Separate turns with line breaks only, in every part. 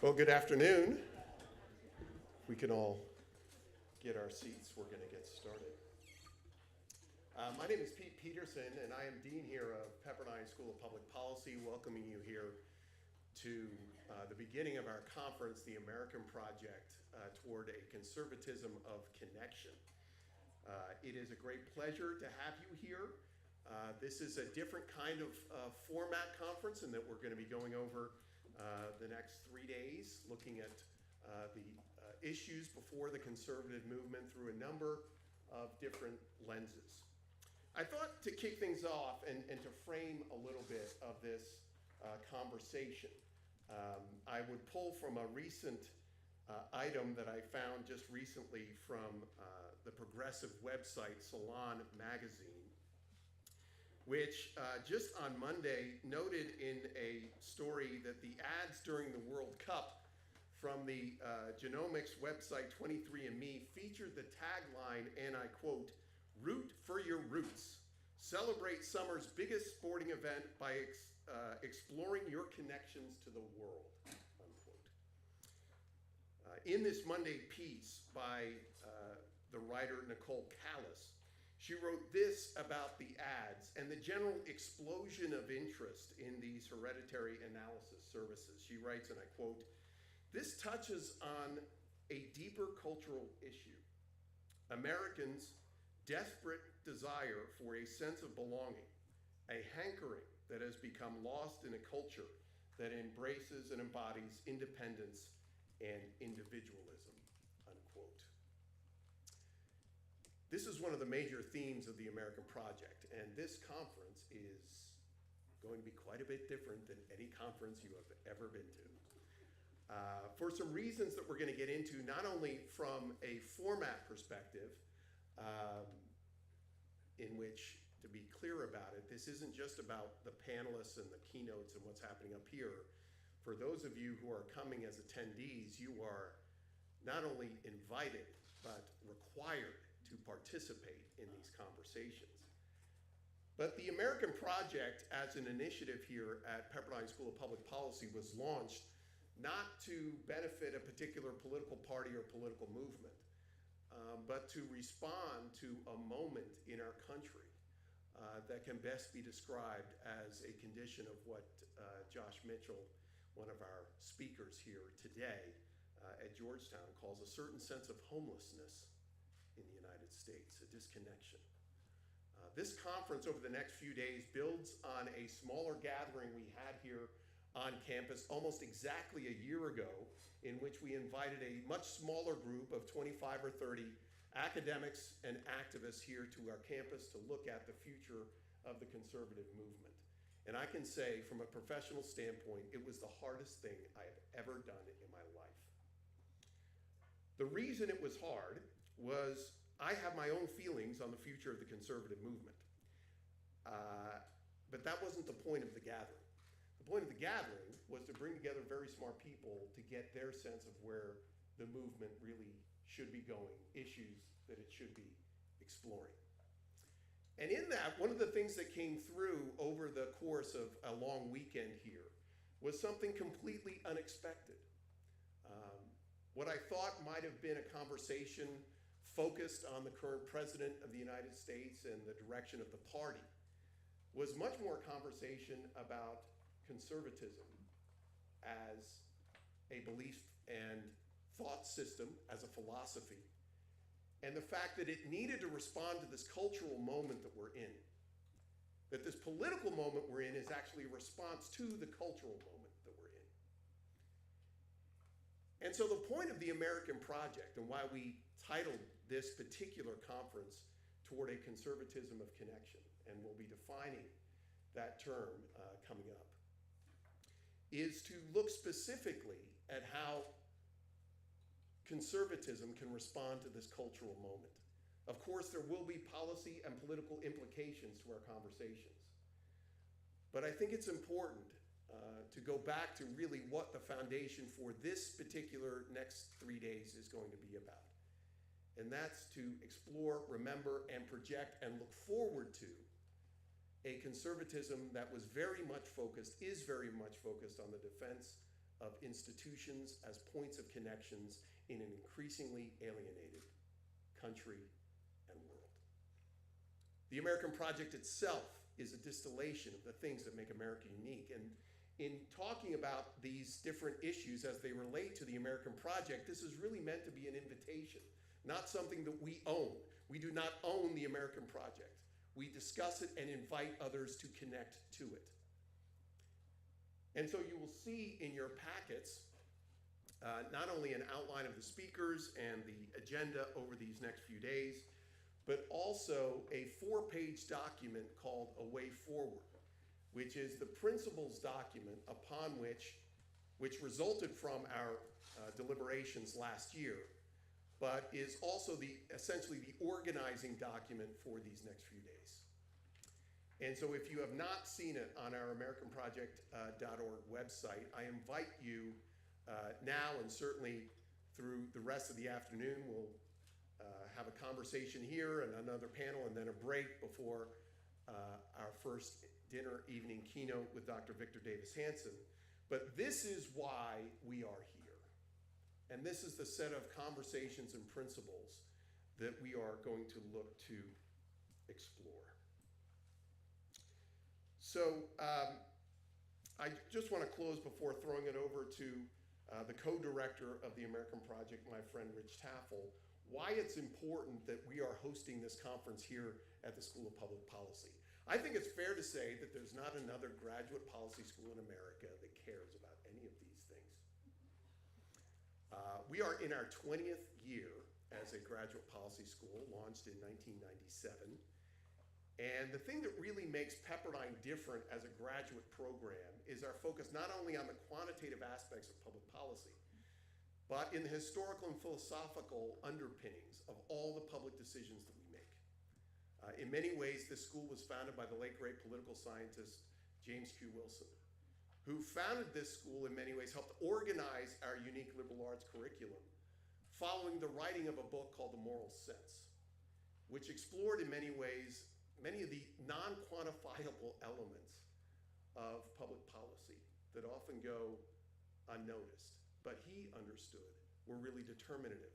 Well, good afternoon. We can all get our seats. We're going to get started. My name is Pete Peterson, and I am Dean here of Pepperdine School of Public Policy, welcoming you here to the beginning of our conference, The American Project Toward a Conservatism of Connection. It is a great pleasure to have you here. This is a different kind of format conference in that we're going to be going over the next 3 days, looking at the issues before the conservative movement through a number of different lenses. I thought to kick things off and to frame a little bit of this conversation, I would pull from a recent item that I found just recently from the progressive website Salon Magazine, which just on Monday noted in a story that the ads during the World Cup from the genomics website 23andMe featured the tagline, and I quote, "Root for your roots. Celebrate summer's biggest sporting event by exploring your connections to the world," unquote. In this Monday piece by the writer Nicole Callis, she wrote this about the ads and the general explosion of interest in these hereditary analysis services. She writes, and I quote, "This touches on a deeper cultural issue. Americans' desperate desire for a sense of belonging, a hankering that has become lost in a culture that embraces and embodies independence and individualism," unquote. This is one of the major themes of the American Project, and this conference is going to be quite a bit different than any conference you have ever been to. For some reasons that we're going to get into, not only from a format perspective, in which, to be clear about it, this isn't just about the panelists and the keynotes and what's happening up here. For those of you who are coming as attendees, you are not only invited, but required to participate in these conversations. But the American Project, as an initiative here at Pepperdine School of Public Policy, was launched not to benefit a particular political party or political movement, but to respond to a moment in our country that can best be described as a condition of what Josh Mitchell, one of our speakers here today at Georgetown, calls a certain sense of homelessness in the United States, a disconnection. This conference over the next few days builds on a smaller gathering we had here on campus almost exactly a year ago, in which we invited a much smaller group of 25 or 30 academics and activists here to our campus to look at the future of the conservative movement. And I can say, from a professional standpoint, it was the hardest thing I have ever done in my life. The reason it was hard was I have my own feelings on the future of the conservative movement. But that wasn't the point of the gathering. The point of the gathering was to bring together very smart people to get their sense of where the movement really should be going, issues that it should be exploring. And in that, one of the things that came through over the course of a long weekend here was something completely unexpected. What I thought might have been a conversation focused on the current president of the United States and the direction of the party was much more a conversation about conservatism as a belief and thought system, as a philosophy, and the fact that it needed to respond to this cultural moment that we're in. That this political moment we're in is actually a response to the cultural moment that we're in. And so the point of the American Project, and why we titled this particular conference Toward a Conservatism of Connection, and we'll be defining that term coming up, is to look specifically at how conservatism can respond to this cultural moment. Of course, there will be policy and political implications to our conversations. But I think it's important to go back to really what the foundation for this particular next 3 days is going to be about. And that's to explore, remember, and project and look forward to a conservatism that was very much focused, is very much focused on the defense of institutions as points of connections in an increasingly alienated country and world. The American project itself is a distillation of the things that make America unique. And in talking about these different issues as they relate to the American project, this is really meant to be an invitation, not something that we own. We do not own the American project. We discuss it and invite others to connect to it. And so you will see in your packets not only an outline of the speakers and the agenda over these next few days, but also a 4-page document called A Way Forward, which is the principles document upon which resulted from our deliberations last year, but is also essentially the organizing document for these next few days. And so if you have not seen it on our AmericanProject.org website, I invite you now, and certainly through the rest of the afternoon, we'll have a conversation here and another panel and then a break before our first dinner evening keynote with Dr. Victor Davis Hanson. But this is why we are here. And this is the set of conversations and principles that we are going to look to explore. So I just want to close before throwing it over to the co-director of the American Project, my friend Rich Taffel, why it's important that we are hosting this conference here at the School of Public Policy. I think it's fair to say that there's not another graduate policy school in America that cares about any of these things. We are in our 20th year as a graduate policy school, launched in 1997. And the thing that really makes Pepperdine different as a graduate program is our focus not only on the quantitative aspects of public policy, but in the historical and philosophical underpinnings of all the public decisions that we make. In many ways, this school was founded by the late great political scientist James Q. Wilson, who founded this school in many ways, helped organize our unique liberal arts curriculum, following the writing of a book called The Moral Sense, which explored in many ways many of the non-quantifiable elements of public policy that often go unnoticed, but he understood were really determinative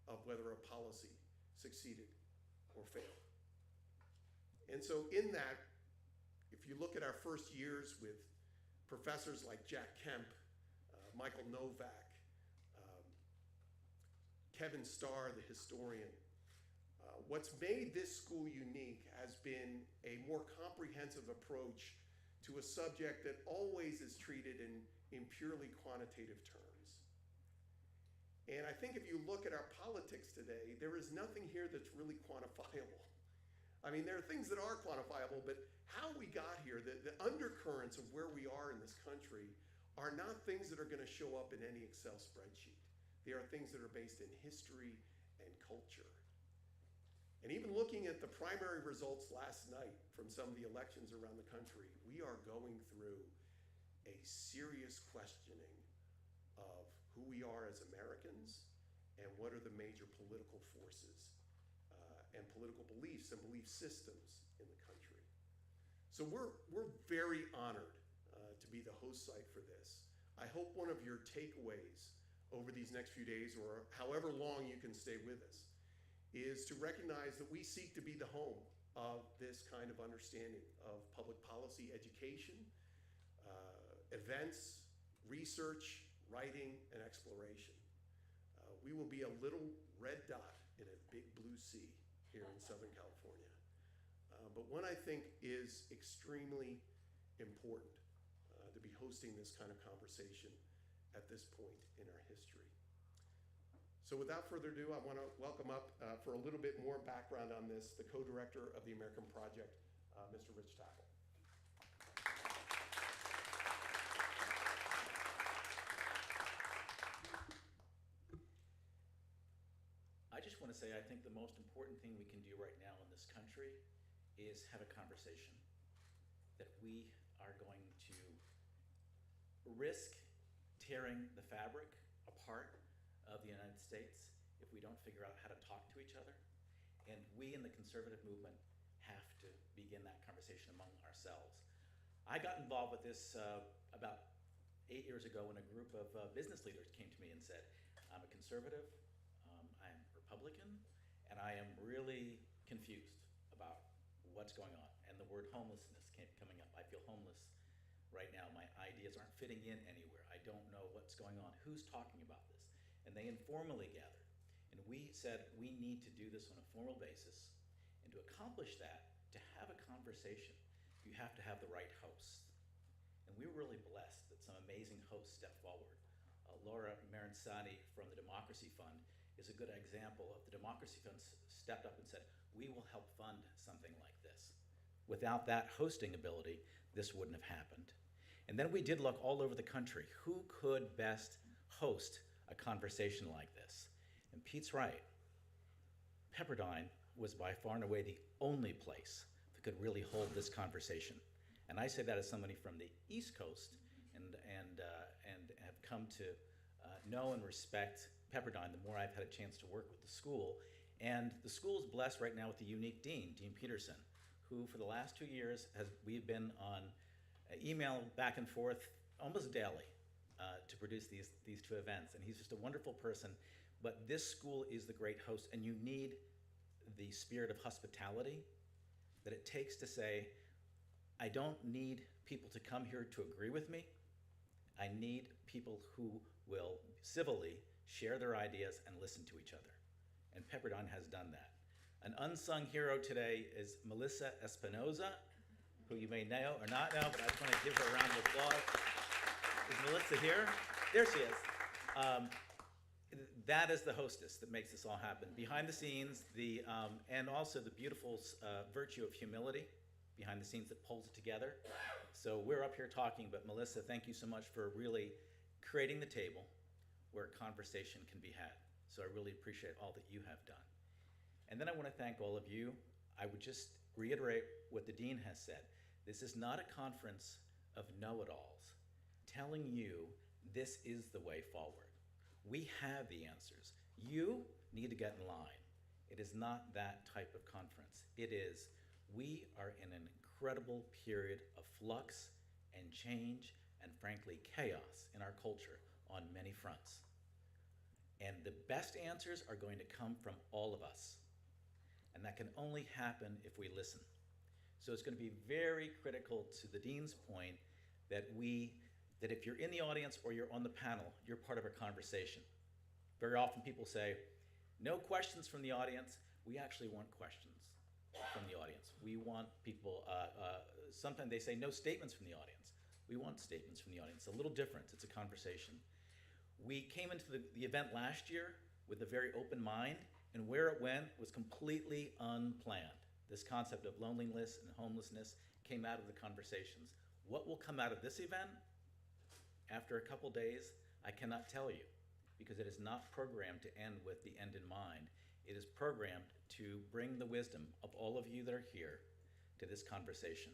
of whether a policy succeeded or failed. And so in that, if you look at our first years with professors like Jack Kemp, Michael Novak, Kevin Starr, the historian, what's made this school unique has been a more comprehensive approach to a subject that always is treated in purely quantitative terms. And I think if you look at our politics today, there is nothing here that's really quantifiable. I mean, there are things that are quantifiable, but how we got here, the undercurrents of where we are in this country are not things that are going to show up in any Excel spreadsheet. They are things that are based in history and culture. And even looking at the primary results last night from some of the elections around the country, we are going through a serious questioning of who we are as Americans and what are the major political forces and political beliefs and belief systems in the country. So we're very honored to be the host site for this. I hope one of your takeaways over these next few days, or however long you can stay with us, is to recognize that we seek to be the home of this kind of understanding of public policy education, events, research, writing, and exploration. We will be a little red dot in a big blue sea here in Southern California, but one I think is extremely important to be hosting this kind of conversation at this point in our history. So without further ado, I want to welcome up for a little bit more background on this, the co-director of the American Project, Mr. Rich Taffel.
I just want to say I think the most important thing we can do right now in this country is have a conversation. That we are going to risk tearing the fabric apart of the United States if we don't figure out how to talk to each other. And we in the conservative movement have to begin that conversation among ourselves. I got involved with this about 8 years ago when a group of business leaders came to me and said, I'm a conservative, I'm Republican, and I am really confused about what's going on. And the word homelessness kept coming up. I feel homeless right now. My ideas aren't fitting in anywhere. I don't know what's going on. Who's talking about this? And they informally gathered. And we said we need to do this on a formal basis. And to accomplish that, to have a conversation, you have to have the right host. And we were really blessed that some amazing hosts stepped forward. Laura Marinsani from the Democracy Fund is a good example of the Democracy Fund stepped up and said, we will help fund something like this. Without that hosting ability, this wouldn't have happened. And then we did look all over the country. Who could best host a conversation like this? And Pete's right. Pepperdine was by far and away the only place that could really hold this conversation. And I say that as somebody from the East Coast and have come to know and respect Pepperdine the more I've had a chance to work with the school. And the school is blessed right now with a unique dean, Dean Peterson, who for the last 2 years we've been on email back and forth almost daily to produce these two events. And he's just a wonderful person. But this school is the great host, and you need the spirit of hospitality that it takes to say, I don't need people to come here to agree with me. I need people who will civilly share their ideas and listen to each other. And Pepperdine has done that. An unsung hero today is Melissa Espinoza, who you may know or not know, but I just want to give her a round of applause. Is Melissa here? There she is. That is the hostess that makes this all happen. Behind the scenes, and also the beautiful virtue of humility behind the scenes that pulls it together. So we're up here talking, but Melissa, thank you so much for really creating the table where a conversation can be had. So I really appreciate all that you have done. And then I want to thank all of you. I would just reiterate what the dean has said. This is not a conference of know-it-alls telling you this is the way forward. We have the answers. You need to get in line. It is not that type of conference. It is, we are in an incredible period of flux and change and frankly chaos in our culture on many fronts. And the best answers are going to come from all of us. And that can only happen if we listen. So it's going to be very critical to the dean's point that if you're in the audience or you're on the panel, you're part of a conversation. Very often people say, no questions from the audience. We actually want questions from the audience. We want people, sometimes they say no statements from the audience. We want statements from the audience. A little different, it's a conversation. We came into the event last year with a very open mind, and where it went was completely unplanned. This concept of loneliness and homelessness came out of the conversations. What will come out of this event after a couple days, I cannot tell you, because it is not programmed to end with the end in mind. It is programmed to bring the wisdom of all of you that are here to this conversation.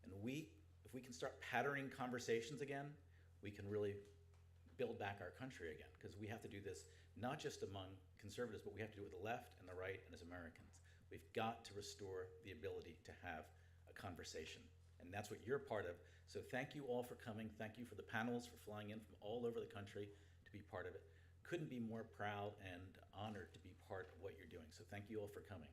And if we can start patterning conversations again, we can really build back our country again, because we have to do this not just among conservatives, but we have to do it with the left and the right and as Americans. We've got to restore the ability to have a conversation, and that's what you're part of. So thank you all for coming. Thank you for the panelists for flying in from all over the country to be part of it. Couldn't be more proud and honored to be part of what you're doing. So thank you all for coming.